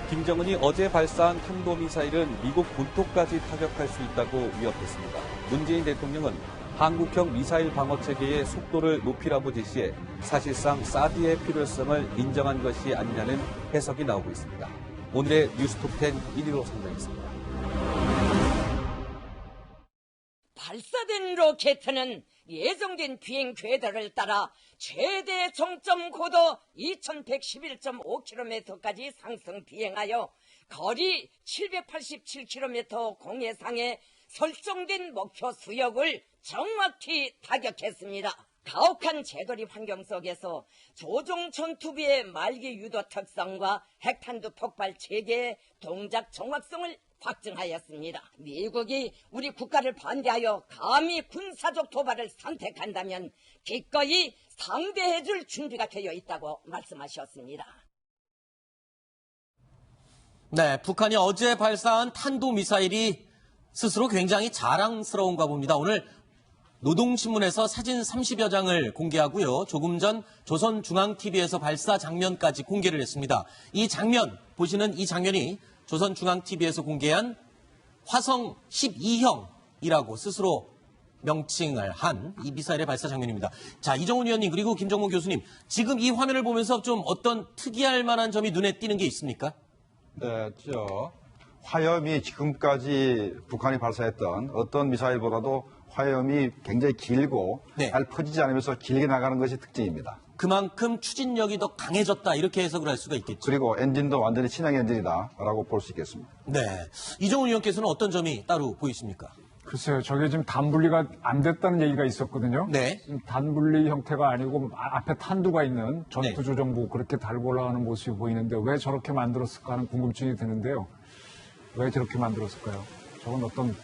김정은이 어제 발사한 탄도미사일은 미국 본토까지 타격할 수 있다고 위협했습니다. 문재인 대통령은 한국형 미사일 방어체계의 속도를 높이라고 지시해 사실상 사드의 필요성을 인정한 것이 아니냐는 해석이 나오고 있습니다. 오늘의 뉴스톱10 1위로 선정했습니다. 발사된 로켓은 예정된 비행 궤도를 따라 최대 정점 고도 2111.5km까지 상승 비행하여 거리 787km 공해상에 설정된 목표 수역을 정확히 타격했습니다. 가혹한 재돌입 환경 속에서 조종 전투기의 말기 유도 특성과 핵탄두 폭발 체계의 동작 정확성을 확증하였습니다. 미국이 우리 국가를 반대하여 감히 군사적 도발을 선택한다면 기꺼이 상대해줄 준비가 되어 있다고 말씀하셨습니다. 네, 북한이 어제 발사한 탄도미사일이 스스로 굉장히 자랑스러운가 봅니다. 오늘 노동신문에서 사진 30여 장을 공개하고요. 조금 전 조선중앙TV에서 발사 장면까지 공개를 했습니다. 이 장면, 보시는 이 장면이 조선중앙TV에서 공개한 화성 12형이라고 스스로 명칭을 한 이 미사일의 발사 장면입니다. 자, 이정훈 위원님 그리고 김정문 교수님, 지금 이 화면을 보면서 좀 어떤 특이할 만한 점이 눈에 띄는 게 있습니까? 네, 화염이 지금까지 북한이 발사했던 어떤 미사일보다도 화염이 굉장히 길고 네. 잘 퍼지지 않으면서 길게 나가는 것이 특징입니다. 그만큼 추진력이 더 강해졌다 이렇게 해석을 할 수가 있겠죠. 그리고 엔진도 완전히 친형 엔진이다라고 볼 수 있겠습니다. 네, 이정훈 위원께서는 어떤 점이 따로 보이십니까? 글쎄요, 저게 지금 단분리가 안 됐다는 얘기가 있었거든요. 네. 지금 단분리 형태가 아니고 앞에 탄두가 있는 네. 전투조정부 그렇게 달고 올라가는 모습이 보이는데 왜 저렇게 만들었을까 하는 궁금증이 드는데요. 왜 저렇게 만들었을까요? 저건 어떤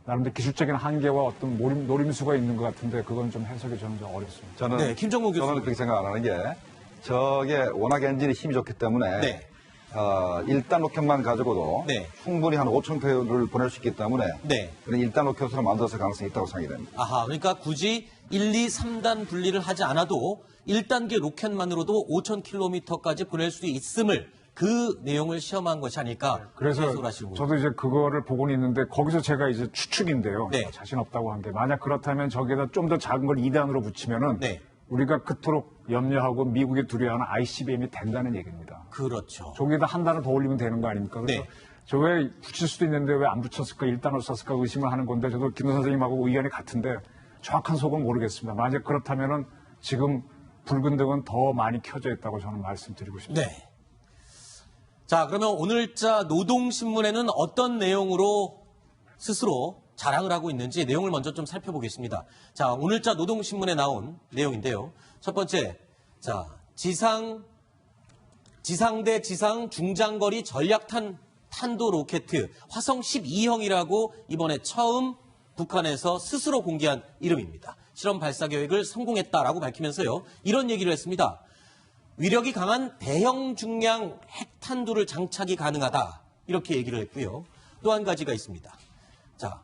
나름대로 기술적인 한계와 어떤 노림수가 있는 것 같은데 그건 좀 해석이 저는 좀 어렵습니다. 저는 김정문 교수님. 그렇게 생각 안 하는 게 저게 워낙 엔진이 힘이 좋기 때문에 네. 1단 로켓만 가지고도 네. 충분히 한 5,000km를 보낼 수 있기 때문에 네. 그런 1단 로켓으로 만들었을 가능성이 있다고 생각이 됩니다. 아하, 그러니까 굳이 1, 2, 3단 분리를 하지 않아도 1단계 로켓만으로도 5,000km까지 보낼 수 있음을 그 내용을 시험한 것이 아닐까 그래서 해석을 하시는 거죠. 저도 이제 그거를 보고는 있는데 거기서 제가 이제 추측인데요. 네. 자신 없다고 한 게 만약 그렇다면 저기에다 좀 더 작은 걸 2단으로 붙이면은 네. 우리가 그토록 염려하고 미국이 두려워하는 ICBM이 된다는 얘기입니다. 그렇죠. 저기에다 한 단을 더 올리면 되는 거 아닙니까? 그래서 네. 저 왜 붙일 수도 있는데 왜 안 붙였을까? 1단으로 썼을까? 의심을 하는 건데 저도 김 선생님하고 의견이 같은데 정확한 속은 모르겠습니다. 만약 그렇다면은 지금 붉은 등은 더 많이 켜져 있다고 저는 말씀드리고 싶습니다. 네. 자, 그러면 오늘자 노동신문에는 어떤 내용으로 스스로 자랑을 하고 있는지 내용을 먼저 좀 살펴보겠습니다. 자, 오늘자 노동신문에 나온 내용인데요. 첫 번째, 자, 지상대 지상 중장거리 전략탄 탄도 로켓 화성 12형이라고 이번에 처음 북한에서 스스로 공개한 이름입니다. 실험 발사 계획을 성공했다라고 밝히면서요. 이런 얘기를 했습니다. 위력이 강한 대형 중량 핵탄두를 장착이 가능하다. 이렇게 얘기를 했고요. 또 한 가지가 있습니다. 자,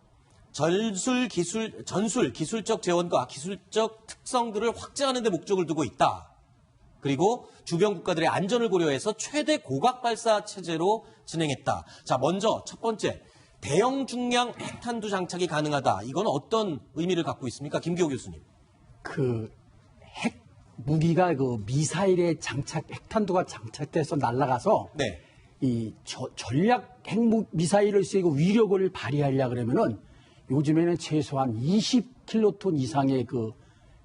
전술 기술적 재원과 기술적 특성들을 확장하는 데 목적을 두고 있다. 그리고 주변 국가들의 안전을 고려해서 최대 고각 발사 체제로 진행했다. 자, 먼저 첫 번째, 대형 중량 핵탄두 장착이 가능하다. 이건 어떤 의미를 갖고 있습니까? 김기호 교수님. 핵 무기가 미사일에 핵탄두가 장착돼서 날아가서 네. 이 전략 미사일을 쓰고 위력을 발휘하려 그러면은 요즘에는 최소한 20킬로톤 이상의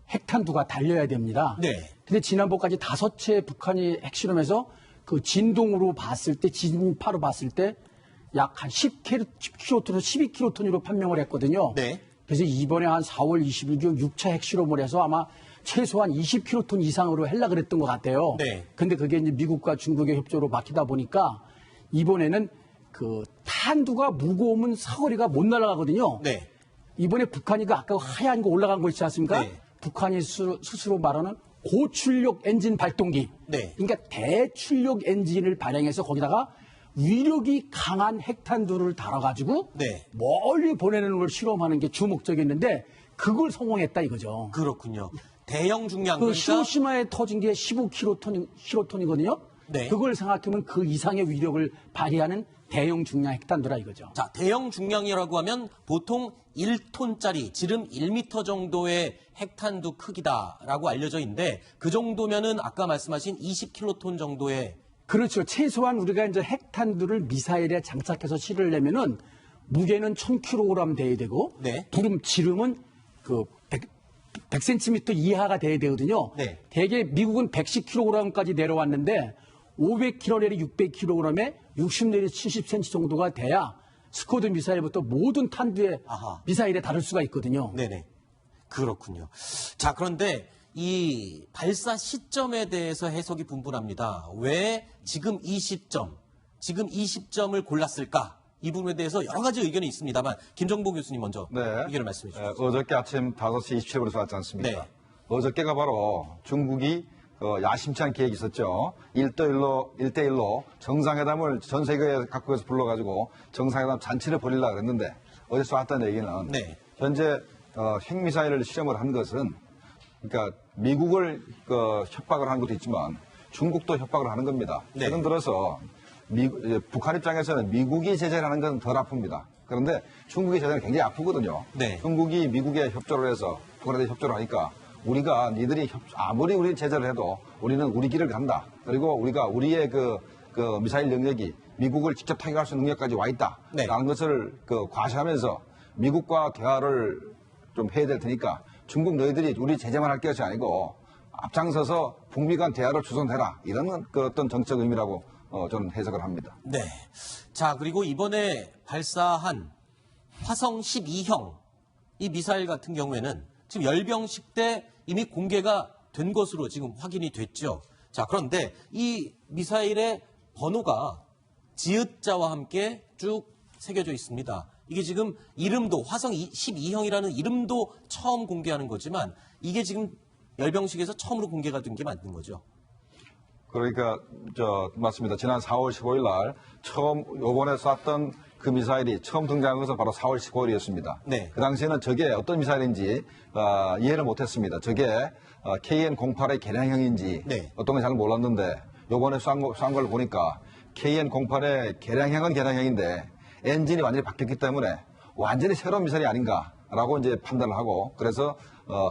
핵탄두가 달려야 됩니다. 네. 근데 지난번까지 5채 북한이 핵실험에서 진동으로 봤을 때, 진파로 봤을 때 약 한 10킬로톤에서 12킬로톤으로 판명을 했거든요. 네. 그래서 이번에 한 4월 20일 중 6차 핵실험을 해서 아마 최소한 20킬로톤 이상으로 하려고 그랬던 것 같아요. 네. 근데 그게 이제 미국과 중국의 협조로 막히다 보니까 이번에는 탄두가 무거우면 사거리가 못 날아가거든요. 네. 이번에 북한이 아까 하얀 거 올라간 거 있지 않습니까? 네. 북한이 스스로 말하는 고출력 엔진 발동기. 네. 그러니까 대출력 엔진을 발행해서 거기다가 위력이 강한 핵탄두를 달아가지고 네. 멀리 보내는 걸 실험하는 게 주 목적이었는데 그걸 성공했다 이거죠. 그렇군요. 대형 중량 그 그러니까 히로시마에 터진 게 15킬로톤이거든요. 네. 그걸 생각하면 그 이상의 위력을 발휘하는 대형 중량 핵탄두라 이거죠. 자, 대형 중량이라고 하면 보통 1톤짜리 지름 1m 정도의 핵탄두 크기다라고 알려져 있는데 그 정도면은 아까 말씀하신 20킬로톤 정도의 그렇죠. 최소한 우리가 이제 핵탄두를 미사일에 장착해서 실으려면은 무게는 1000kg 돼야 되고 네. 지름은 그 100cm 이하가 돼야 되거든요. 네. 대개 미국은 110kg까지 내려왔는데 500kg 내리 600kg에 60 내리 70cm 정도가 돼야 스쿼드 미사일부터 모든 탄두의 아하. 미사일에 다룰 수가 있거든요. 네네. 그렇군요. 자, 그런데 이 발사 시점에 대해서 해석이 분분합니다. 왜 지금 이 시점을 골랐을까? 이 부분에 대해서 여러 가지 의견이 있습니다만 김정보 교수님 먼저 네. 의견을 말씀해 주시죠. 어저께 아침 5시 27분에 쐈지 않습니까? 네. 어저께가 바로 중국이 야심찬 계획이 있었죠. 1대1로 정상회담을 전 세계에 각국에서 불러가지고 정상회담 잔치를 벌이려고 했는데 어제 쐈던 얘기는 네. 현재 핵미사일을 실험을 한 것은 그러니까 미국을 협박을 하는 것도 있지만 중국도 협박을 하는 겁니다. 네. 최근 들어서 북한 입장에서는 미국이 제재를 하는 것은 덜 아픕니다. 그런데 중국의 제재는 굉장히 아프거든요. 네. 중국이 미국에 협조를 해서 북한에 협조를 하니까 우리가 니들이 아무리 우리 제재를 해도 우리는 우리 길을 간다. 그리고 우리가 우리의 그 미사일 영역이 미국을 직접 타격할 수 있는 능력까지 와 있다. 네. 라는 것을 과시하면서 미국과 대화를 좀 해야 될 테니까 중국 너희들이 우리 제재만 할 것이 아니고 앞장서서 북미 간 대화를 주선해라. 이런 어떤 정책 의미라고 저는 해석을 합니다. 네. 자, 그리고 이번에 발사한 화성 12형 이 미사일 같은 경우에는 지금 열병식 때 이미 공개가 된 것으로 지금 확인이 됐죠. 자, 그런데 이 미사일의 번호가 지읒자와 함께 쭉 새겨져 있습니다. 이게 지금 이름도 화성 12형이라는 이름도 처음 공개하는 거지만 이게 지금 열병식에서 처음으로 공개가 된 게 맞는 거죠. 그러니까 맞습니다. 지난 4월 15일 날 처음 요번에 쐈던 그 미사일이 처음 등장한 것은 바로 4월 15일이었습니다. 네. 그 당시에는 저게 어떤 미사일인지 이해를 못했습니다. 저게 KN-08의 개량형인지 네. 어떤 건 잘 몰랐는데 요번에 쏜 걸 보니까 KN-08의 개량형은 개량형인데 엔진이 완전히 바뀌었기 때문에 완전히 새로운 미사일이 아닌가라고 이제 판단을 하고 그래서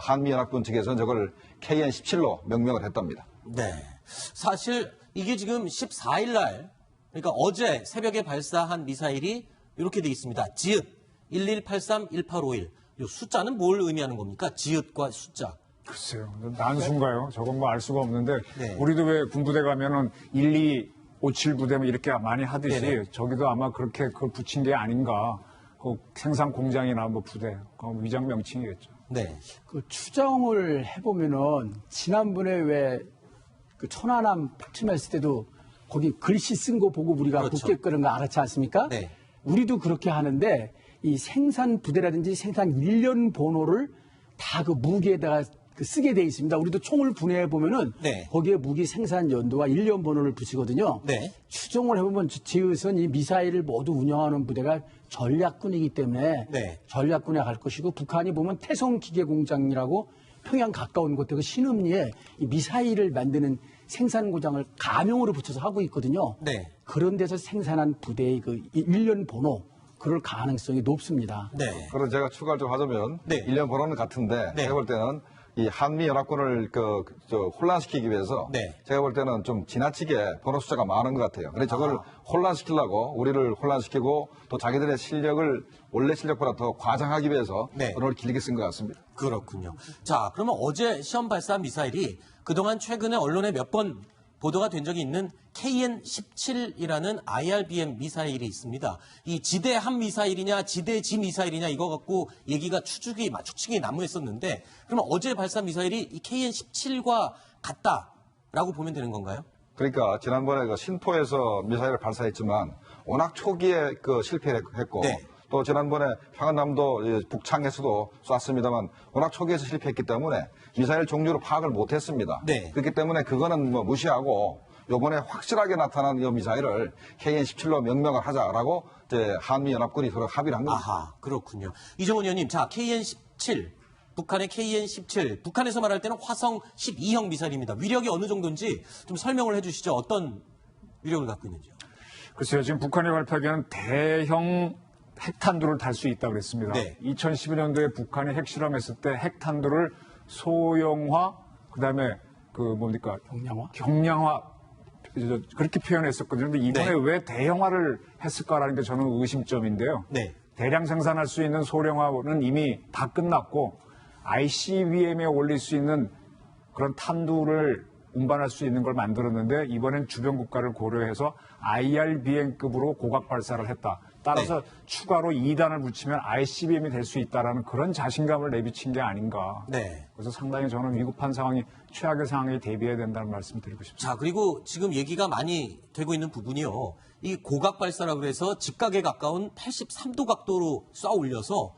한미연합군 측에서는 저걸 KN-17로 명명을 했답니다. 네. 사실 이게 지금 14일 날 그러니까 어제 새벽에 발사한 미사일이 이렇게 돼 있습니다. 지읒 1183-1851. 이 숫자는 뭘 의미하는 겁니까? 지읒과 숫자. 글쎄요. 난수인가요? 저건 뭐 알 수가 없는데 네. 우리도 왜 군부대 가면은 1257 부대 뭐 이렇게 많이 하듯이 네네. 저기도 아마 그렇게 그걸 붙인 게 아닌가. 그 생산 공장이나 뭐 부대, 그 위장 명칭이겠죠. 네. 그 추정을 해보면은 지난번에 왜 그 천안함 파침했을 때도 거기 글씨 쓴 거 보고 우리가 그렇죠. 국계 끄는 거 알았지 않습니까? 네. 우리도 그렇게 하는데 이 생산 부대라든지 생산 일련 번호를 다 그 무기에다가 쓰게 돼 있습니다. 우리도 총을 분해해 보면은 네. 거기에 무기 생산 연도와 일련 번호를 붙이거든요. 네. 추정을 해보면 지읒은 이 미사일을 모두 운영하는 부대가 전략군이기 때문에 네. 전략군에 갈 것이고 북한이 보면 태성기계공장이라고 평양 가까운 곳에 그 신음리에 이 미사일을 만드는 생산 고장을 가명으로 붙여서 하고 있거든요. 네. 그런 데서 생산한 부대의 그 일련 번호 그럴 가능성이 높습니다. 네. 그래서 제가 추가를 좀 하자면 네. 1년 번호는 같은데 네. 제가 볼 때는 이 한미연합군을 혼란시키기 위해서 네. 제가 볼 때는 좀 지나치게 번호 숫자가 많은 것 같아요. 그래서 저걸 혼란시키려고 우리를 혼란시키고 또 자기들의 실력을 원래 실력보다 더 과장하기 위해서 네. 번호를 길게 쓴 것 같습니다. 그렇군요. 자, 그러면 어제 시험 발사한 미사일이 그동안 최근에 언론에 몇 번 보도가 된 적이 있는 KN-17이라는 IRBM 미사일이 있습니다. 이 지대 한 미사일이냐 지대 지 미사일이냐 이거 갖고 얘기가 추측이 난무했었는데 그러면 어제 발사 미사일이 이 KN-17과 같다라고 보면 되는 건가요? 그러니까 지난번에 신포에서 미사일을 발사했지만 워낙 초기에 실패했고 네. 또 지난번에 평안남도 북창에서도 쐈습니다만 워낙 초기에서 실패했기 때문에 미사일 종류를 파악을 못했습니다. 네. 그렇기 때문에 그거는 무시하고 요번에 확실하게 나타난 이 미사일을 KN-17로 명명을 하자라고 이제 한미연합군이 서로 합의를 한 겁니다. 아하, 그렇군요. 이정훈 의원님, 자, KN-17, 북한의 KN-17, 북한에서 말할 때는 화성 12형 미사일입니다. 위력이 어느 정도인지 좀 설명을 해주시죠. 어떤 위력을 갖고 있는지요? 글쎄요, 지금 북한이 발표하기에는 대형 핵탄두를 달 수 있다고 그랬습니다. 네. 2012년도에 북한이 핵실험했을 때 핵탄두를 소형화, 그다음에 경량화 그렇게 표현했었거든요. 근데 이번에 네. 왜 대형화를 했을까라는 게 저는 의심점인데요. 네. 대량 생산할 수 있는 소량화는 이미 다 끝났고 ICBM에 올릴 수 있는 그런 탄두를 운반할 수 있는 걸 만들었는데 이번엔 주변 국가를 고려해서 IRBM급으로 고각 발사를 했다. 따라서 추가로 2단을 붙이면 ICBM이 될 수 있다라는 그런 자신감을 내비친 게 아닌가. 네. 그래서 상당히 저는 위급한 상황이 최악의 상황에 대비해야 된다는 말씀 드리고 싶습니다. 자, 그리고 지금 얘기가 많이 되고 있는 부분이요. 이 고각 발사라고 해서 직각에 가까운 83도 각도로 쏴 올려서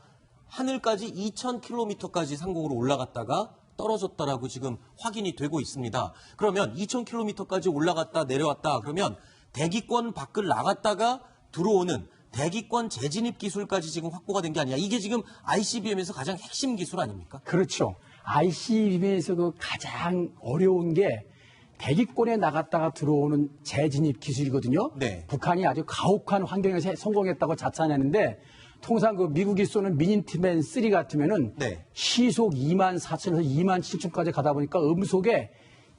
하늘까지 2,000km까지 상공으로 올라갔다가 떨어졌다라고 지금 확인이 되고 있습니다. 그러면 2,000km까지 올라갔다 내려왔다 그러면 대기권 밖을 나갔다가 들어오는 대기권 재진입 기술까지 지금 확보가 된 게 아니야. 이게 지금 ICBM에서 가장 핵심 기술 아닙니까? 그렇죠. ICBM에서 그 가장 어려운 게 대기권에 나갔다가 들어오는 재진입 기술이거든요. 네. 북한이 아주 가혹한 환경에서 성공했다고 자찬하는데 통상 그 미국이 쏘는 미니트맨 3 같으면은 네. 시속 24,000에서 27,000까지 가다 보니까 음속에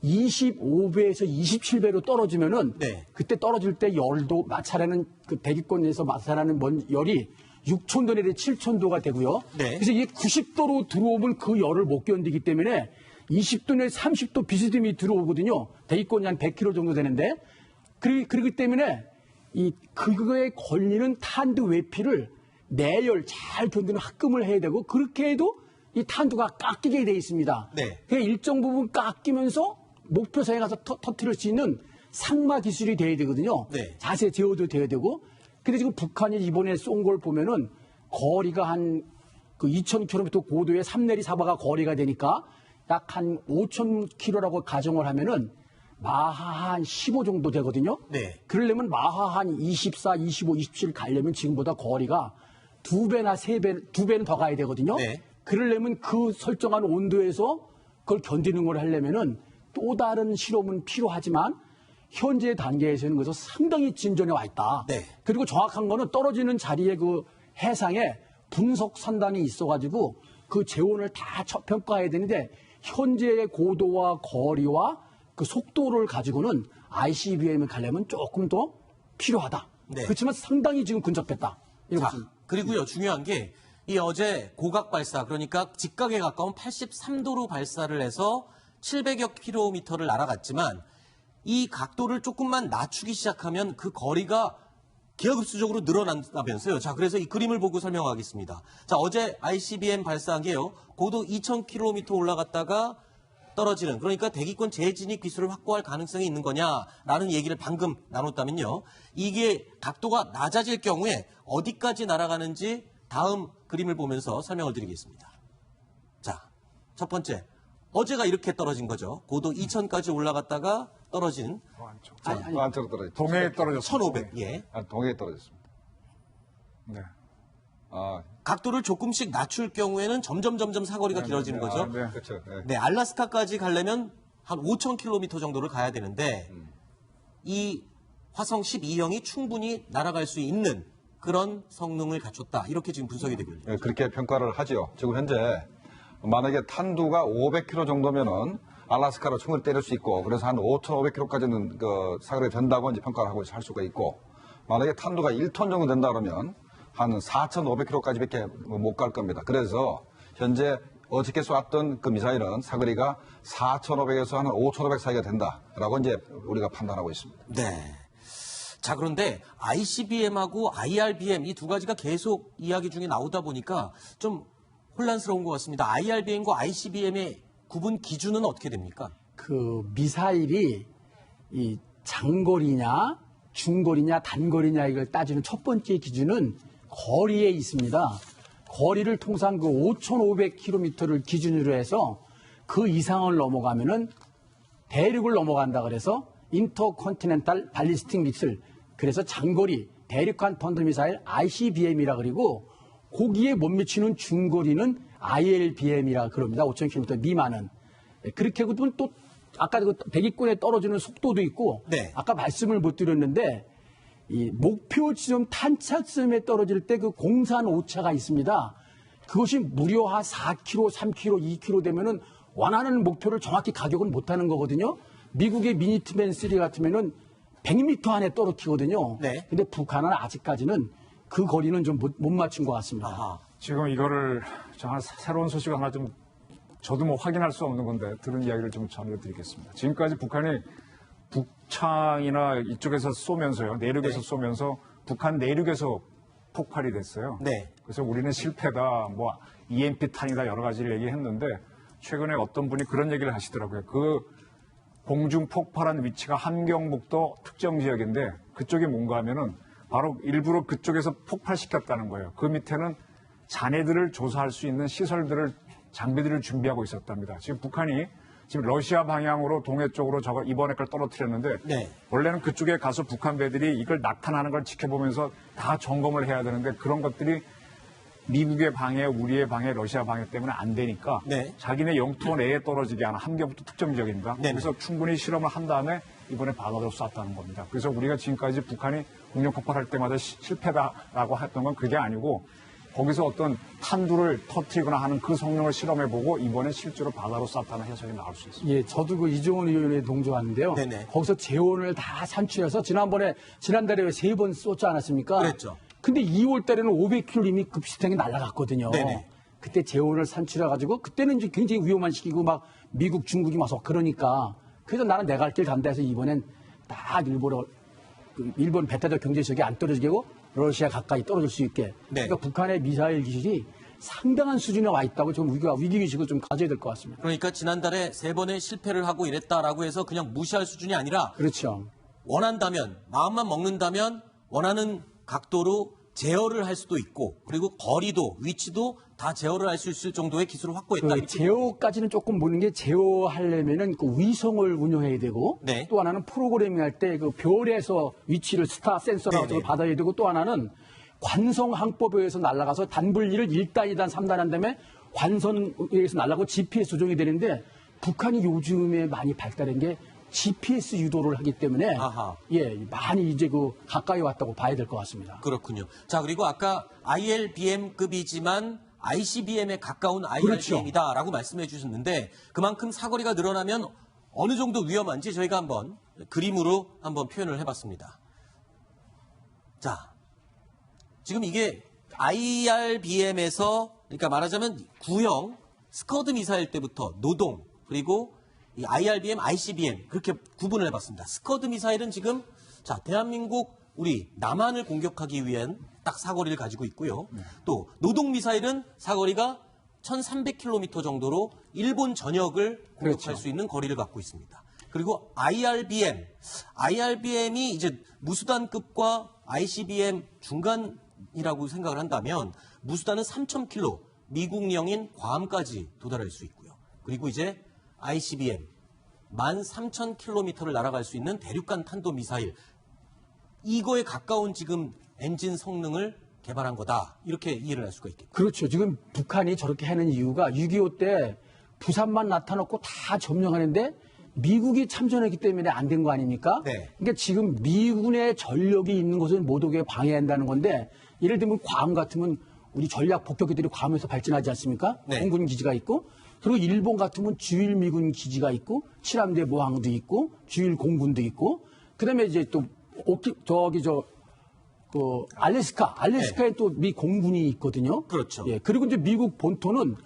25배에서 27배로 떨어지면은 네. 그때 떨어질 때 열도 마찰하는 그 대기권에서 마찰하는 열이 6,000도 내지 7,000도가 되고요. 네. 그래서 이게 90도로 들어오면 그 열을 못 견디기 때문에 20도 내지 30도 비스듬히 들어오거든요. 대기권이 한 100km 정도 되는데 그러기 때문에 그거에 걸리는 탄두 외피를 내열 잘 견디는 합금을 해야 되고 그렇게 해도 이 탄두가 깎이게 돼 있습니다. 네. 그러니까 일정 부분 깎이면서 목표선에 가서 터뜨릴 수 있는 상마 기술이 돼야 되거든요. 네. 자세 제어도 돼야 되고. 근데 지금 북한이 이번에 쏜 걸 보면은 거리가 한 그 2,000km 고도의 3내리 4바가 거리가 되니까 약 한 5,000km라고 가정을 하면은 마하 한 15 정도 되거든요. 네. 그러려면 마하 한 24, 25, 27 가려면 지금보다 거리가 2배나 3배, 2배는 더 가야 되거든요. 네. 그러려면 그 설정한 온도에서 그걸 견디는 걸 하려면은 또 다른 실험은 필요하지만 현재 단계에서는 그래서 상당히 진전해 와 있다. 네. 그리고 정확한 거는 떨어지는 자리에 그 해상에 분석 산단이 있어가지고 그 재원을 다 평가해야 되는데 현재의 고도와 거리와 그 속도를 가지고는 ICBM을 가려면 조금 더 필요하다. 네. 그렇지만 상당히 지금 근접했다. 이런 자, 것입니다. 그리고요, 중요한 게 이 어제 고각 발사, 그러니까 직각에 가까운 83도로 발사를 해서 700여 킬로미터를 날아갔지만 이 각도를 조금만 낮추기 시작하면 그 거리가 기하급수적으로 늘어난다면서요. 자, 그래서 이 그림을 보고 설명하겠습니다. 자, 어제 ICBM 발사한 게요. 고도 2,000km 올라갔다가 떨어지는, 그러니까 대기권 재진입 기술을 확보할 가능성이 있는 거냐라는 얘기를 방금 나눴다면요. 이게 각도가 낮아질 경우에 어디까지 날아가는지 다음 그림을 보면서 설명을 드리겠습니다. 자, 첫 번째. 어제가 이렇게 떨어진 거죠. 고도 2,000까지 올라갔다가 떨어진 안쪽으로 떨어졌죠. 동해에 떨어졌습니다. 1,500. 예. 동해에 떨어졌습니다. 네. 각도를 조금씩 낮출 경우에는 점점 사거리가 길어지는 거죠. 네. 그렇죠. 네. 네, 알라스카까지 가려면 한 5,000km 정도를 가야 되는데 이 화성 12형이 충분히 날아갈 수 있는 그런 성능을 갖췄다. 이렇게 지금 분석이 되고 있습니다. 예, 그렇게 평가를 하죠. 지금 현재 만약에 탄두가 500km 정도면은 알라스카로 총을 때릴 수 있고 그래서 한 5,500km까지는 그 사거리가 된다고 이제 평가를 하고 할 수가 있고 만약에 탄두가 1톤 정도 된다 그러면 한 4,500km까지밖에 못 갈 겁니다. 그래서 현재 어저께 쐈던 그 미사일은 사거리가 4,500에서 한 5,500 사이가 된다라고 이제 우리가 판단하고 있습니다. 네. 자, 그런데 ICBM하고 IRBM 이 두 가지가 계속 이야기 중에 나오다 보니까 좀 혼란스러운 것 같습니다. IRBM과 ICBM의 구분 기준은 어떻게 됩니까? 그 미사일이 이 장거리냐, 중거리냐, 단거리냐 이걸 따지는 첫 번째 기준은 거리에 있습니다. 거리를 통상 그 5,500km를 기준으로 해서 그 이상을 넘어가면은 대륙을 넘어간다 그래서 인터컨티넨탈 발리스틱 미사일, 그래서 장거리 대륙간 탄도미사일 ICBM이라 그리고 거기에 못 미치는 중거리는 ILBM이라 그럽니다. 5,000km 미만은. 그렇게 보면 또 아까 그 대기권에 떨어지는 속도도 있고 네. 아까 말씀을 못 드렸는데 이 목표 지점 탄착점에 떨어질 때 그 공산 오차가 있습니다. 그것이 무려 한 4km, 3km, 2km 되면은 원하는 목표를 정확히 가격은 못 하는 거거든요. 미국의 미니트맨 3 같으면은 100m 안에 떨어뜨리거든요. 네. 근데 북한은 아직까지는 그 거리는 좀 못 맞춘 것 같습니다. 아하. 지금 이거를 정말 새로운 소식 하나 좀 저도 뭐 확인할 수 없는 건데 들은 이야기를 좀 전해드리겠습니다. 지금까지 북한이 북창이나 이쪽에서 쏘면서요, 내륙에서 네. 쏘면서 북한 내륙에서 폭발이 됐어요. 네. 그래서 우리는 실패다, 뭐 EMP 탄이다 여러 가지를 얘기했는데 최근에 어떤 분이 그런 얘기를 하시더라고요. 그 공중 폭발한 위치가 함경북도 특정 지역인데 그쪽이 뭔가 하면은 바로 일부러 그쪽에서 폭발시켰다는 거예요. 그 밑에는 잔해들을 조사할 수 있는 시설들을 장비들을 준비하고 있었답니다. 지금 북한이 지금 러시아 방향으로 동해 쪽으로 저거 이번에 걸 떨어뜨렸는데 네. 원래는 그쪽에 가서 북한 배들이 이걸 낙탄하는 걸 지켜보면서 다 점검을 해야 되는데 그런 것들이 미국의 방해, 우리의 방해, 러시아 방해 때문에 안 되니까 네. 자기네 영토 내에 떨어지게 하는 함경부터 특정 지역입니다. 네네. 그래서 충분히 실험을 한 다음에 이번에 바다로 쐈다는 겁니다. 그래서 우리가 지금까지 북한이 공룡 폭발할 때마다 실패다라고 했던 건 그게 아니고 거기서 어떤 탄두를 터뜨리거나 하는 그 성능을 실험해보고 이번에 실제로 바다로 쐈다는 해석이 나올 수 있습니다. 예, 저도 그 이종원 의원에 동조하는데요. 네네. 거기서 재원을 다 산출해서 지난달에 3번 쏘지 않았습니까? 그랬죠. 근데 2월 달에는 500km 이미 급식탱이 날아갔거든요. 네네. 그때 재원을 산출해가지고 그때는 이제 굉장히 위험한 시기고 막 미국, 중국이 와서 그러니까 그래서 나는 내 갈 길 간다 해서 이번엔 딱 일본 배타적 경제지역에 안 떨어지게 하고 러시아 가까이 떨어질 수 있게. 네. 그러니까 북한의 미사일 기술이 상당한 수준에 와 있다고 좀 위기의식을 좀 가져야 될 것 같습니다. 그러니까 지난달에 3번의 실패를 하고 이랬다라고 해서 그냥 무시할 수준이 아니라 그렇죠. 원한다면, 마음만 먹는다면 원하는 각도로 제어를 할 수도 있고 그리고 거리도 위치도 다 제어를 할 수 있을 정도의 기술을 확보했다. 그 이렇게 제어까지는 조금 보는 게 제어하려면은 그 위성을 운용해야 되고 네. 또 하나는 프로그래밍 할 때 그 별에서 위치를 스타 센서를 네, 가지고 네. 받아야 되고 또 하나는 관성 항법에 의해서 날아가서 단분리를 1단, 2단, 3단 한 다음에 관선에 의해서 날아가고 GPS 조종이 되는데 북한이 요즘에 많이 발달한 게 GPS 유도를 하기 때문에 아하. 예, 많이 이제 그 가까이 왔다고 봐야 될 것 같습니다. 그렇군요. 자, 그리고 아까 ILBM급이지만 ICBM에 가까운 그렇죠. IRBM이다라고 말씀해 주셨는데 그만큼 사거리가 늘어나면 어느 정도 위험한지 저희가 한번 그림으로 한번 표현을 해봤습니다. 자, 지금 이게 IRBM에서 그러니까 말하자면 구형 스커드 미사일 때부터 노동 그리고 이 IRBM, ICBM 그렇게 구분을 해봤습니다. 스커드 미사일은 지금 자 대한민국 우리 남한을 공격하기 위한 딱 사거리를 가지고 있고요. 또 노동 미사일은 사거리가 1,300km 정도로 일본 전역을 공격할 그렇죠. 수 있는 거리를 갖고 있습니다. 그리고 IRBM이 이제 무수단급과 ICBM 중간이라고 생각을 한다면 무수단은 3,000km, 미국령인 괌까지 도달할 수 있고요. 그리고 이제 ICBM 13,000km를 날아갈 수 있는 대륙간 탄도미사일 이거에 가까운 지금 엔진 성능을 개발한 거다. 이렇게 이해를 할 수가 있겠죠. 그렇죠. 지금 북한이 저렇게 하는 이유가 6.25 때 부산만 나타놓고 다 점령하는데 미국이 참전했기 때문에 안 된 거 아닙니까? 네. 그러니까 지금 미군의 전력이 있는 곳을 못 오게 방해한다는 건데 예를 들면 괌 같으면 우리 전략 폭격기들이 괌에서 발전하지 않습니까? 네. 공군 기지가 있고 그리고 일본 같으면 주일 미군 기지가 있고 칠함대 모항도 있고 주일 공군도 있고 그다음에 이제 또 알래스카에 또 미 공군이 있거든요. 그렇죠. 예, 그리고 이제 미국 본토는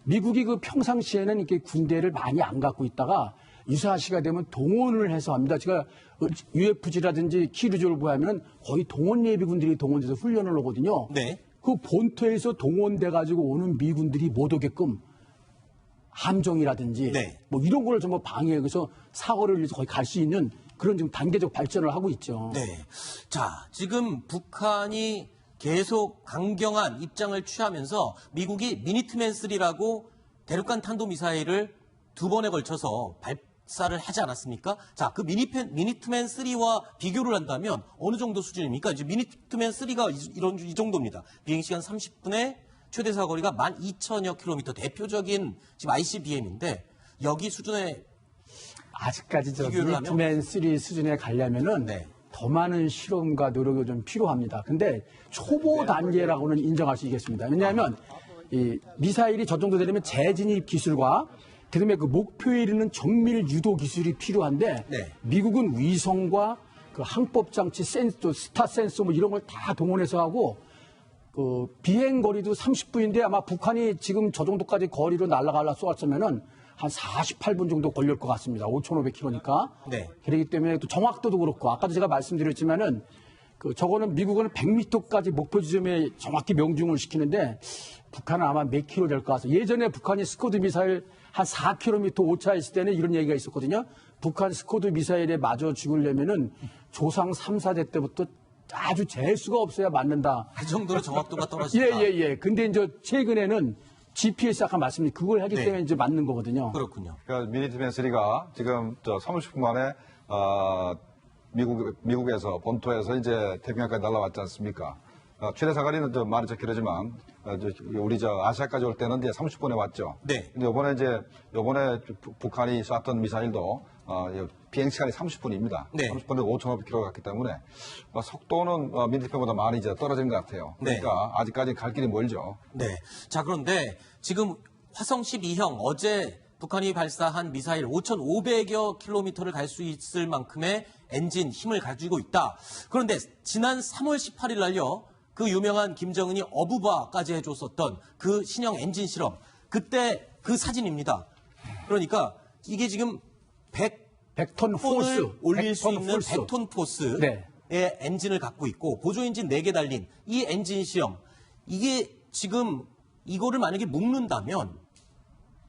미국이 그 평상시에는 이렇게 군대를 많이 안 갖고 있다가 유사시가 되면 동원을 해서 합니다. 제가 UFG라든지 키루즈를 보면 거의 동원 예비군들이 동원돼서 훈련을 하거든요. 네. 그 본토에서 동원돼 가지고 오는 미군들이 못 오게끔 함정이라든지 네. 뭐 이런 걸 전부 방해해서 사고를 위해서 거의 갈 수 있는 그런 좀 단계적 발전을 하고 있죠. 네. 자, 지금 북한이 계속 강경한 입장을 취하면서 미국이 미니트맨 3라고 대륙간 탄도미사일을 2번에 걸쳐서 발사를 하지 않았습니까? 자, 그 미니트맨 3와 비교를 한다면 어느 정도 수준입니까? 이제 미니트맨 3가 이 정도입니다. 비행시간 30분에 최대 사거리가 12,000여 킬로미터 대표적인 지금 ICBM인데 여기 수준의 아직까지 저 비교를 하면? 미투맨 3 수준에 가려면은 네. 더 많은 실험과 노력이 좀 필요합니다. 근데 초보 단계라고는 인정할 수 있겠습니다. 왜냐하면 이 미사일이 저 정도 되려면 재진입 기술과 그다음에 그 목표에 이르는 정밀 유도 기술이 필요한데 네. 미국은 위성과 그 항법 장치 센서, 스타 센서 뭐 이런 걸 다 동원해서 하고 그 비행 거리도 30분인데 아마 북한이 지금 저 정도까지 거리로 날아가려 쏘았으면은 한 48분 정도 걸릴 것 같습니다. 5,500km니까. 네. 그렇기 때문에 또 정확도도 그렇고 아까도 제가 말씀드렸지만은 그 저거는 미국은 100m까지 목표 지점에 정확히 명중을 시키는데 북한은 아마 몇 킬로 될 것 같아요. 예전에 북한이 스코드 미사일 한 4km 오차했을 때는 이런 얘기가 있었거든요. 북한 스코드 미사일에 맞아 죽으려면은 조상 3, 4대 때부터 아주 재수가 없어야 맞는다. 그 정도로 정확도가 떨어진다. 예. 근데 이제 최근에는 GPS 아까 말씀드린 그걸 하기 네. 때문에 이제 맞는 거거든요. 그렇군요. 그러니까 미니트맨 3가 지금 30분 만에 미국에서 본토에서 이제 태평양까지 날아왔지 않습니까? 최대 사거리는 말이 좀 길어지만 우리 아시아까지 올 때는 이제 30분에 왔죠. 네. 근데 요번에 북한이 쐈던 미사일도 비행 시간이 30분입니다. 네. 30분에 5,500km 갔기 때문에 속도는 미니트맨보다 많이 이제 떨어진 것 같아요. 그러니까 아직까지 갈 길이 멀죠. 네. 자, 그런데 지금 화성 12형 어제 북한이 발사한 미사일 5,500여 킬로미터를 갈 수 있을 만큼의 엔진 힘을 가지고 있다. 그런데 지난 3월 18일 날요. 그 유명한 김정은이 어부바까지 해줬었던 그 신형 엔진 실험. 그때 그 사진입니다. 그러니까 이게 지금 100톤 포스. 톤을 올릴 수 100톤 있는 포스. 100톤 포스의 네. 엔진을 갖고 있고 보조 엔진 4개 달린 이 엔진 시험. 이게 지금 이거를 만약에 묶는다면은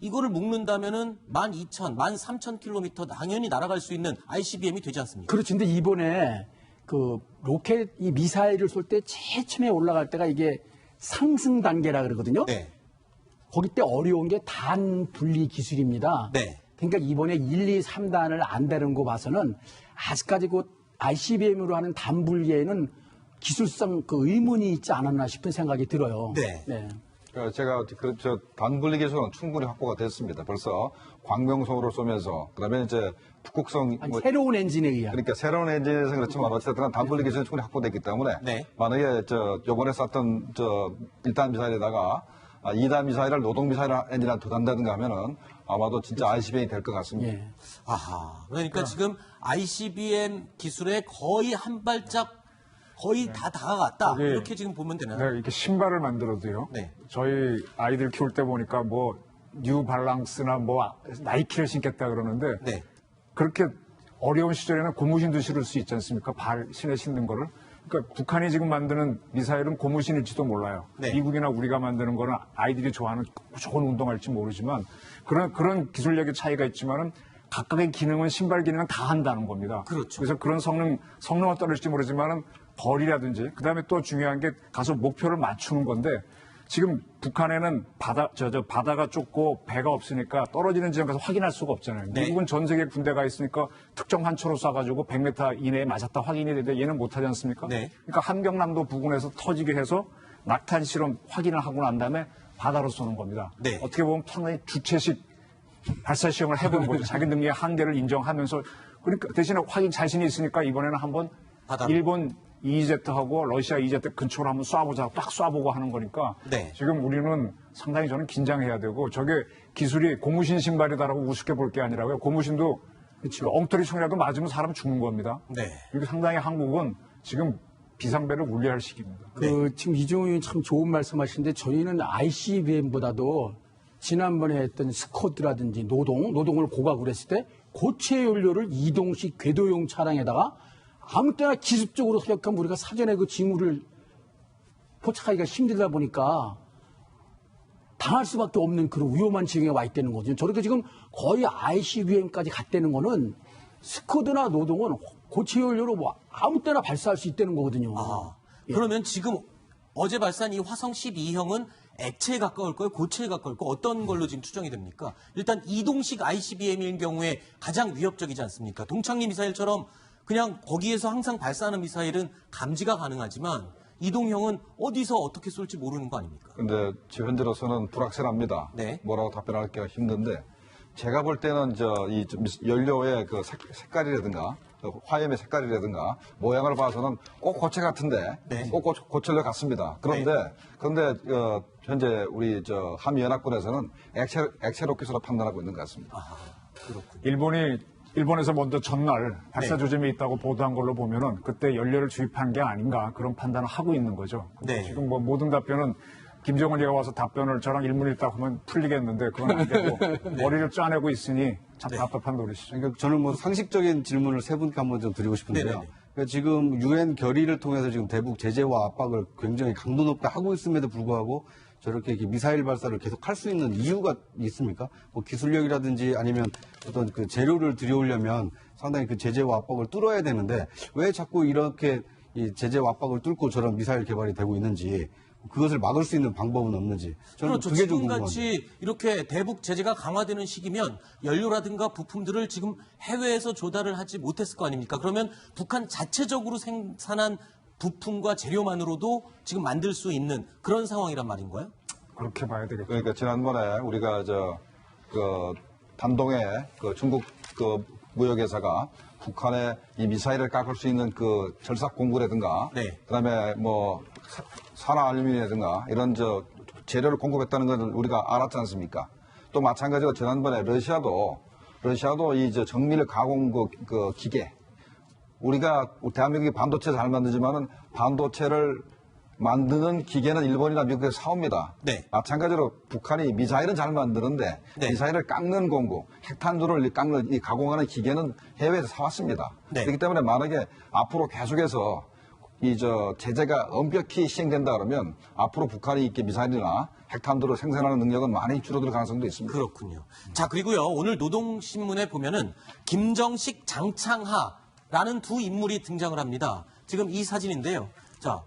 12,000, 13,000km 당연히 날아갈 수 있는 ICBM이 되지 않습니까? 그렇죠. 근데 이번에 그 로켓 이 미사일을 쏠 때 제일 처음에 올라갈 때가 이게 상승 단계라 그러거든요. 네. 거기 때 어려운 게 단 분리 기술입니다. 네. 그러니까 이번에 1, 2, 3단을 안 되는 거 봐서는 아직까지 그 ICBM으로 하는 단 분리에는 기술상 그 의문이 있지 않았나 싶은 생각이 들어요. 네. 제가 단분리 기술은 충분히 확보가 됐습니다. 벌써 광명성으로 쏘면서 그다음에 이제 북극성 아니, 새로운 엔진에 의한. 그러니까 새로운 엔진에서 그렇지만 어쨌든 단분리 기술이 충분히 확보됐기 때문에 네. 만약에 요번에 쐈던 1단 미사일에다가 2단 미사일을 노동 미사일 엔진을 더 단다든가 하면은 아마도 진짜 ICBM이 될 것 같습니다. 예. 아하. 그러니까 지금 ICBM 기술에 거의 한 발짝 거의 다 다가갔다. 거기- 이렇게 지금 보면 되나요? 내가 이렇게 신발을 만들어도요. 네. 저희 아이들 키울 때 보니까 뭐 뉴 발랑스나 뭐 나이키를 신겠다 그러는데 네. 그렇게 어려운 시절에는 고무신도 실을 수 있지 않습니까? 신에 신는 거를. 그러니까 북한이 지금 만드는 미사일은 고무신일지도 몰라요. 네. 미국이나 우리가 만드는 거는 아이들이 좋아하는 좋은 운동할지 모르지만 그런 기술력의 차이가 있지만은 각각의 기능은 신발 기능은 다 한다는 겁니다. 그렇죠. 그래서 그런 성능은 떨어질지 모르지만은 거리라든지 그다음에 또 중요한 게 가서 목표를 맞추는 건데 지금 북한에는 바다가 좁고 배가 없으니까 떨어지는 지점 가서 확인할 수가 없잖아요. 네. 미국은 전 세계 군대가 있으니까 특정 한초로 쏴가지고 100m 이내에 맞았다 확인이 되는데 얘는 못하지 않습니까? 네. 그러니까 함경남도 부근에서 터지게 해서 낙탄 실험 확인을 하고 난 다음에 바다로 쏘는 겁니다. 네. 어떻게 보면 상당히 주체식 발사 시험을 해보는 거죠. 자기 능력의 한계를 인정하면서 그러니까 대신에 확인 자신이 있으니까 이번에는 한번 바다로. 일본 EEZ하고 러시아 EEZ 근처로 한번 쏴보자 딱 쏴보고 하는 거니까 네. 지금 우리는 상당히 저는 긴장해야 되고 저게 기술이 고무신 신발이다라고 우습게 볼 게 아니라고요. 고무신도 그렇죠. 엉터리 총이라도 맞으면 사람 죽는 겁니다. 네. 그리고 상당히 한국은 지금 비상배를 울려할 시기입니다. 지금 이종호 의원이 참 좋은 말씀하시는데 저희는 ICBM보다도 지난번에 했던 스쿼드라든지 노동을 고각을 했을 때 고체 연료를 이동식 궤도용 차량에다가 아무 때나 기습적으로 사격하면 우리가 사전에 그 징후를 포착하기가 힘들다 보니까 당할 수밖에 없는 그런 위험한 지경에 와 있다는 거죠. 저렇게 지금 거의 ICBM까지 갔다는 거는 스쿼드나 노동은 고체 연료로 뭐 아무 때나 발사할 수 있다는 거거든요. 그러면 지금 어제 발사한 이 화성 12형은 액체에 가까울 거예요? 고체에 가까울 거예요? 어떤 걸로 지금 추정이 됩니까? 일단 이동식 ICBM인 경우에 가장 위협적이지 않습니까? 동창리 미사일처럼 그냥 거기에서 항상 발사하는 미사일은 감지가 가능하지만 이동형은 어디서 어떻게 쏠지 모르는 거 아닙니까? 근데 현재로서는 불확실합니다. 네. 뭐라고 답변하기가 힘든데 제가 볼 때는 이 연료의 그 색깔이라든가 화염의 색깔이라든가 모양을 봐서는 꼭 고체 같은데 네. 꼭 고체로 같습니다. 그런데 현재 우리 한미 연합군에서는 액체 로켓으로 판단하고 있는 것 같습니다. 일본에서 먼저 전날 발사 조짐이 있다고 보도한 걸로 보면은 그때 연료를 주입한 게 아닌가 그런 판단을 하고 있는 거죠. 네. 지금 뭐 모든 답변은 김정은이가 와서 답변을 저랑 일문일답 하면 풀리겠는데 그건 안 되고 머리를 짜내고 있으니 참 답답한 노릇이죠. 그러니까 저는 뭐 상식적인 질문을 세 분께 한번 좀 드리고 싶은데요. 네네네. 그러니까 지금 유엔 결의를 통해서 지금 대북 제재와 압박을 굉장히 강도 높게 하고 있음에도 불구하고 저렇게 이렇게 미사일 발사를 계속 할 수 있는 이유가 있습니까? 뭐 기술력이라든지 아니면 어떤 그 재료를 들여오려면 상당히 그 제재와 압박을 뚫어야 되는데 왜 자꾸 이렇게 이 제재와 압박을 뚫고 저런 미사일 개발이 되고 있는지 그것을 막을 수 있는 방법은 없는지 저는 그렇죠. 그게 좀 궁금합니다. 지금같이 이렇게 대북 제재가 강화되는 시기면 연료라든가 부품들을 지금 해외에서 조달을 하지 못했을 거 아닙니까? 그러면 북한 자체적으로 생산한 부품과 재료만으로도 지금 만들 수 있는 그런 상황이란 말인가요? 그렇게 봐야 되겠죠. 그러니까 지난번에 우리가 단동에 중국 무역회사가 북한의 이 미사일을 깎을 수 있는 그 절삭 공구라든가, 네. 그다음에 뭐 산화알루미늄이라든가 이런 재료를 공급했다는 걸 우리가 알았지 않습니까? 또 마찬가지로 지난번에 러시아도 이 정밀 가공 그 기계, 우리가 대한민국이 반도체 잘 만들지만은 반도체를 만드는 기계는 일본이나 미국에서 사옵니다. 네. 마찬가지로 북한이 미사일은 잘 만드는데 네. 미사일을 깎는 공구, 핵탄두를 깎는 이 가공하는 기계는 해외에서 사왔습니다. 네. 그렇기 때문에 만약에 앞으로 계속해서 제재가 엄격히 시행된다 그러면 앞으로 북한이 이렇게 미사일이나 핵탄두를 생산하는 능력은 많이 줄어들 가능성도 있습니다. 그렇군요. 자, 그리고요, 오늘 노동신문에 보면은 김정식, 장창하라는 두 인물이 등장을 합니다. 지금 이 사진인데요. 자,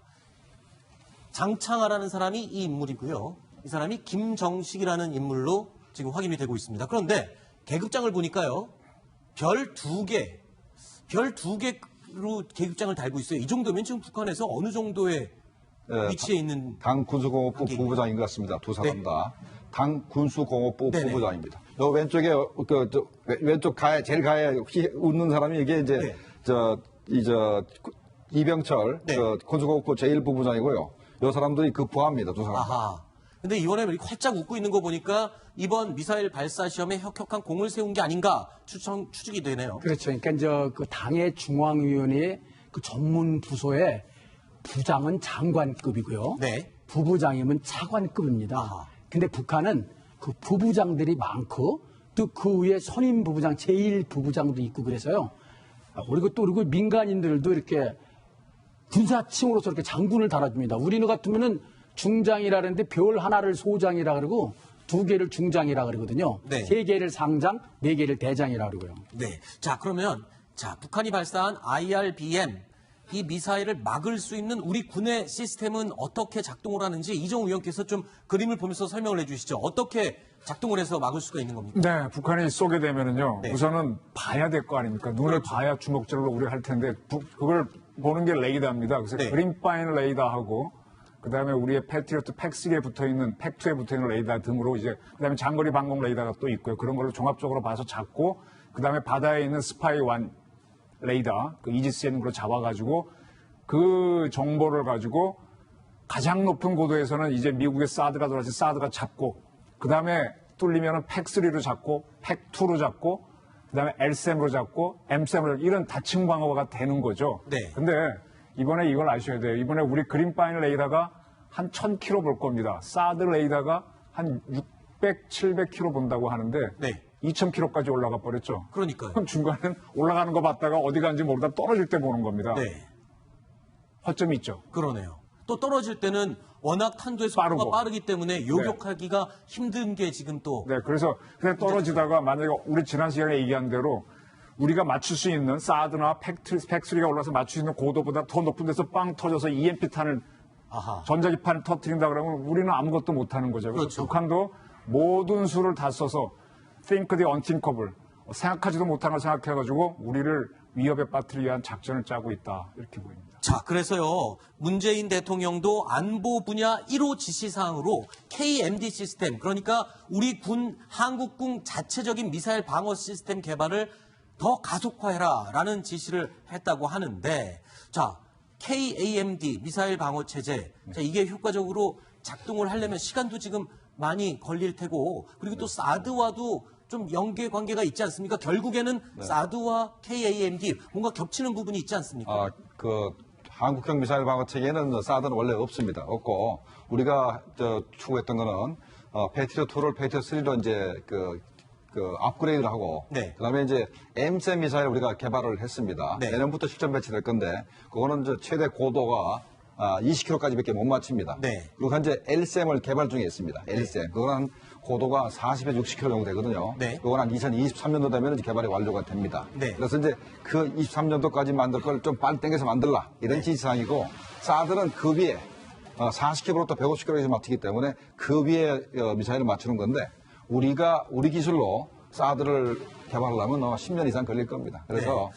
장창하라는 사람이 이 인물이고요. 이 사람이 김정식이라는 인물로 지금 확인이 되고 있습니다. 그런데 계급장을 보니까요, 별 두 개로 계급장을 달고 있어요. 이 정도면 지금 북한에서 어느 정도의 위치에 있는 당 군수공업부 관계인가요? 부부장인 것 같습니다. 두 사람 네. 다. 당 군수공업부 네네. 부부장입니다. 요 왼쪽에 왼쪽 제일 가에 웃는 사람이 이게 이제 네. 이병철 네. 군수공업부 제1부부장이고요. 요 사람들이 그 부하입니다. 두 사람. 아하. 근데 이번에 이렇게 활짝 웃고 있는 거 보니까 이번 미사일 발사 시험에 혁혁한 공을 세운 게 아닌가 추측이 되네요. 그렇죠. 그러니까 그 당의 중앙위원회 그 전문 부서의 부장은 장관급이고요. 네. 부부장이면 차관급입니다. 근데 북한은 그 부부장들이 많고 또 그 위에 선임 부부장, 제1부부장도 있고 그래서요. 그리고 민간인들도 이렇게 군사칭으로서 이렇게 장군을 달아줍니다. 우리는 같으면은 중장이라는데 별 하나를 소장이라 그러고 두 개를 중장이라 그러거든요. 네. 세 개를 상장, 네 개를 대장이라 그러고요. 네. 자, 그러면 북한이 발사한 IRBM 이 미사일을 막을 수 있는 우리 군의 시스템은 어떻게 작동을 하는지 이정우 위원께서 좀 그림을 보면서 설명을 해주시죠. 어떻게 작동을 해서 막을 수가 있는 겁니까? 네, 북한이 쏘게 되면은요, 네. 우선은 봐야 될 거 아닙니까? 눈을 봐야 주먹질로 우리가 할 텐데, 그걸 보는 게 레이더입니다. 그래서 네. 그린파인 레이더하고, 그 다음에 우리의 패트리어트 팩3에 붙어 있는, 팩2에 붙어 있는 레이더 등으로 그 다음에 장거리 방공 레이더가 또 있고요. 그런 걸로 종합적으로 봐서 잡고, 그 다음에 바다에 있는 스파이1 레이더, 그 이지스에 걸 잡아가지고, 그 정보를 가지고 가장 높은 고도에서는 이제 미국의 사드가 돌아서 사드가 잡고, 그 다음에 뚫리면은 팩3로 잡고, 팩2로 잡고, 그 다음에 LSM으로 잡고, MSM으로 이런 다층 방어가 되는 거죠. 네. 근데 이번에 이걸 아셔야 돼요. 이번에 우리 그린파인 레이더가 한 1000km 볼 겁니다. 사드 레이더가 한 600, 700km 본다고 하는데, 네. 2000km까지 올라가 버렸죠. 그러니까요. 그럼 중간에 올라가는 거 봤다가 어디 가는지 모르다 떨어질 때 보는 겁니다. 네. 허점이 있죠. 그러네요. 또 떨어질 때는 워낙 탄도의 속도가 빠르고. 빠르기 때문에 요격하기가 힘든 게 지금 또 네, 그래서 그냥 떨어지다가 만약에 우리 지난 시간에 얘기한 대로 우리가 맞출 수 있는 사드나 팩3가 올라서 맞출 수 있는 고도보다 더 높은 데서 빵 터져서 EMP탄을 아하. 전자기판을 터뜨린다 그러면 우리는 아무것도 못하는 거죠. 그래서 그렇죠. 북한도 모든 수를 다 써서 think the unthinkable, 생각하지도 못한 걸 생각해가지고 우리를 위협에 빠뜨리기 위한 작전을 짜고 있다 이렇게 보입니다. 자, 그래서요, 문재인 대통령도 안보 분야 1호 지시사항으로 KMD 시스템, 그러니까 우리 한국군 자체적인 미사일 방어 시스템 개발을 더 가속화해라라는 지시를 했다고 하는데, 자, KAMD 미사일 방어 체제, 자, 이게 효과적으로 작동을 하려면 시간도 지금 많이 걸릴 테고, 그리고 또 사드와도 좀 연계 관계가 있지 않습니까? 결국에는 사드와 KAMD 뭔가 겹치는 부분이 있지 않습니까? 한국형 미사일 방어 체계는 사드는 원래 없습니다. 없고 우리가 추구했던 거는 패트리엇 2를 패트리엇 3로 이제 업그레이드를 하고 네. 그다음에 이제 M셈 미사일 우리가 개발을 했습니다. 네. 내년부터 실전 배치될 건데 그거는 이제 최대 고도가 20km까지밖에 못 맞춥니다. 네. 그리고 현재 L셈을 개발 중에 있습니다. L셈. 그거는 고도가 40에서 60km 정도 되거든요. 네. 그건 한 2023년도 되면 이제 개발이 완료가 됩니다. 네. 그래서 이제 그 23년도까지 만들 걸 좀 빨리 땡겨서 만들라. 이런 지시사항이고, 사드는 그 위에 40km부터 150km에서 맞추기 때문에 그 위에 미사일을 맞추는 건데, 우리 기술로 사드를 개발하려면 10년 이상 걸릴 겁니다. 그래서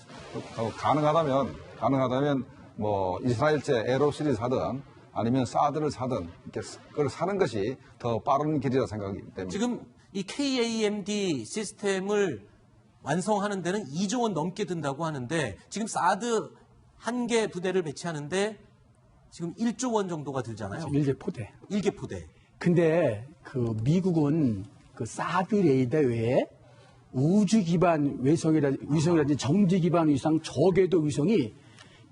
가능하다면 뭐 이스라엘제 에로3를 사든 아니면 사드를 사든 이렇게 그걸 사는 것이 더 빠른 길이라 생각이 됩니다. 지금 이 KAMD 시스템을 완성하는 데는 2조 원 넘게 든다고 하는데 지금 사드 한 개 부대를 배치하는데 지금 1조 원 정도가 들잖아요. 일개 포대. 일개 포대. 근데 그 미국은 그 사드 레이더 외에 우주 기반 위성이라든지 정지 기반 위성, 저궤도 위성이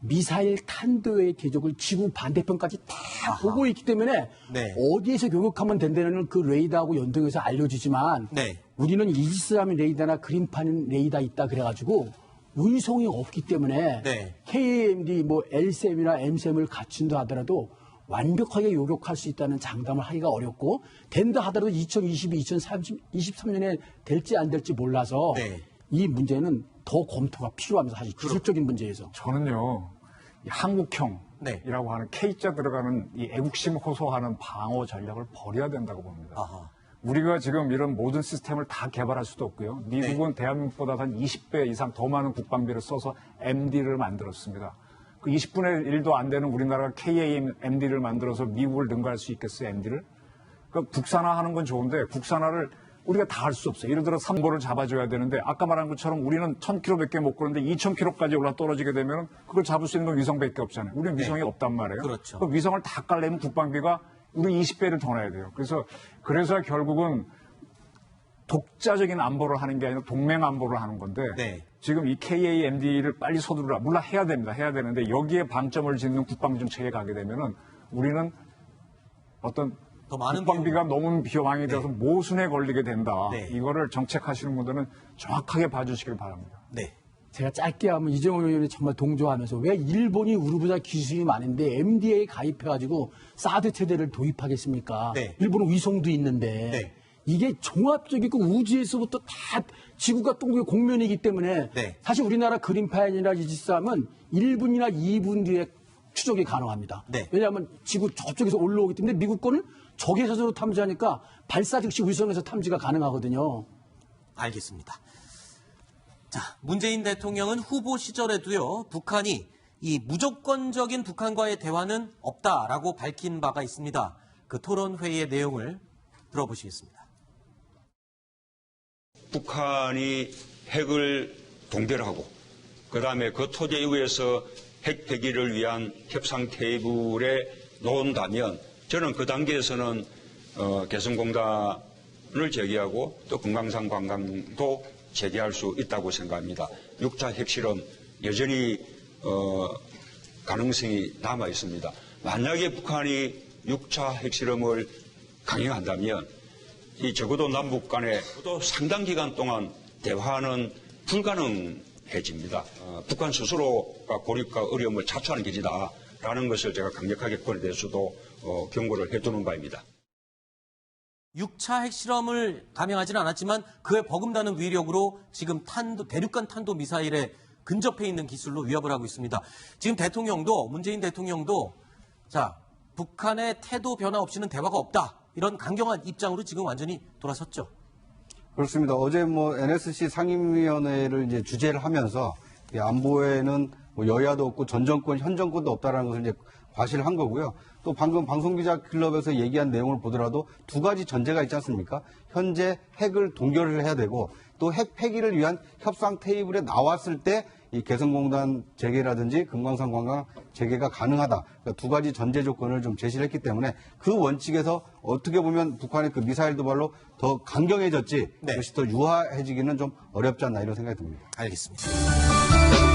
미사일 탄도의 궤적을 지구 반대편까지 다 보고 있기 때문에 네. 어디에서 교격하면 된다는 그 레이더하고 연동해서 알려주지만 네. 우리는 이지스라미 레이더나 그린판 레이더 있다 그래가지고 위성이 없기 때문에 네. KAMD 뭐 L셈이나 M셈을 갖춘다 하더라도 완벽하게 요격할 수 있다는 장담을 하기가 어렵고 된다 하더라도 2022, 2023년에 될지 안 될지 몰라서 네. 이 문제는 더 검토가 필요합니다. 사실 기술적인 문제에서. 저는요, 이 한국형이라고 네. 하는 K자 들어가는 이 애국심 호소하는 방어 전략을 버려야 된다고 봅니다. 아하. 우리가 지금 이런 모든 시스템을 다 개발할 수도 없고요. 미국은 대한민국보다 한 20배 이상 더 많은 국방비를 써서 MD를 만들었습니다. 그 20분의 1도 안 되는 우리나라가 KAMD를 만들어서 미국을 능가할 수 있겠어요, MD를? 그러니까 국산화하는 건 좋은데 국산화를 우리가 다 할 수 없어요. 예를 들어 삼보를 잡아줘야 되는데 아까 말한 것처럼 우리는 1000km밖에 못 가는데 2000km까지 올라 떨어지게 되면 그걸 잡을 수 있는 건 위성밖에 없잖아요. 우리는 위성이 없단 말이에요. 그렇죠. 그 위성을 다 깔려면 국방비가 우리 20배를 더 내야 돼요. 그래서 결국은 독자적인 안보를 하는 게 아니라 동맹 안보를 하는 건데 네. 지금 이 KAMD를 빨리 서두르라. 물론 해야 됩니다. 해야 되는데 여기에 방점을 짓는 국방정책에 가게 되면은 우리는 어떤 더 많은 국방비가 너무 비용이 되어서 모순에 걸리게 된다. 네. 이거를 정책하시는 분들은 정확하게 봐주시길 바랍니다. 네. 제가 짧게 하면 이정훈 의원이 정말 동조하면서 왜 일본이 우리보다 기술이 많은데 MDA에 가입해가지고 사드 체제를 도입하겠습니까? 네. 일본은 위성도 있는데 네. 이게 종합적이고 우주에서부터 다 지구가 동그랗게 공면이기 때문에 네. 사실 우리나라 그린판이나 이지스함은 1분이나 2분 뒤에 추적이 가능합니다. 네. 왜냐하면 지구 저쪽에서 올라오기 때문에 미국 거는 적외선으로 탐지하니까 발사 즉시 위성에서 탐지가 가능하거든요. 알겠습니다. 자, 문재인 대통령은 후보 시절에도요, 북한이 이 무조건적인 북한과의 대화는 없다라고 밝힌 바가 있습니다. 그 토론회의의 내용을 들어보시겠습니다. 북한이 핵을 동결하고 그다음에 그 토지 위에서 핵 폐기를 위한 협상 테이블에 놓은다면 저는 그 단계에서는 개성공단을 제기하고 또 금강산 관광도 제기할 수 있다고 생각합니다. 6차 핵실험 여전히 가능성이 남아 있습니다. 만약에 북한이 6차 핵실험을 강행한다면 이 적어도 남북 간에 또 상당 기간 동안 대화는 불가능해집니다. 북한 스스로가 고립과 어려움을 자초하는 길이다라는 것을 제가 강력하게 그에 대해서도 경고를 해두는 바입니다. 6차 핵실험을 감행하지는 않았지만 그에 버금가는 위력으로 지금 대륙간 탄도 미사일에 근접해 있는 기술로 위협을 하고 있습니다. 지금 문재인 대통령도 자, 북한의 태도 변화 없이는 대화가 없다. 이런 강경한 입장으로 지금 완전히 돌아섰죠. 그렇습니다. 어제 NSC 상임위원회를 이제 주재를 하면서 이 안보에는 뭐 여야도 없고 전 정권, 현 정권도 없다라는 것을 이제 과시를 한 거고요. 또 방금 방송기자 클럽에서 얘기한 내용을 보더라도 두 가지 전제가 있지 않습니까? 현재 핵을 동결을 해야 되고 또 핵 폐기를 위한 협상 테이블에 나왔을 때 이 개성공단 재개라든지 금강산 관광 재개가 가능하다. 그러니까 두 가지 전제 조건을 좀 제시를 했기 때문에 그 원칙에서 어떻게 보면 북한의 그 미사일 도발로 더 강경해졌지 네. 그것이 더 유화해지기는 좀 어렵지 않나 이런 생각이 듭니다. 알겠습니다.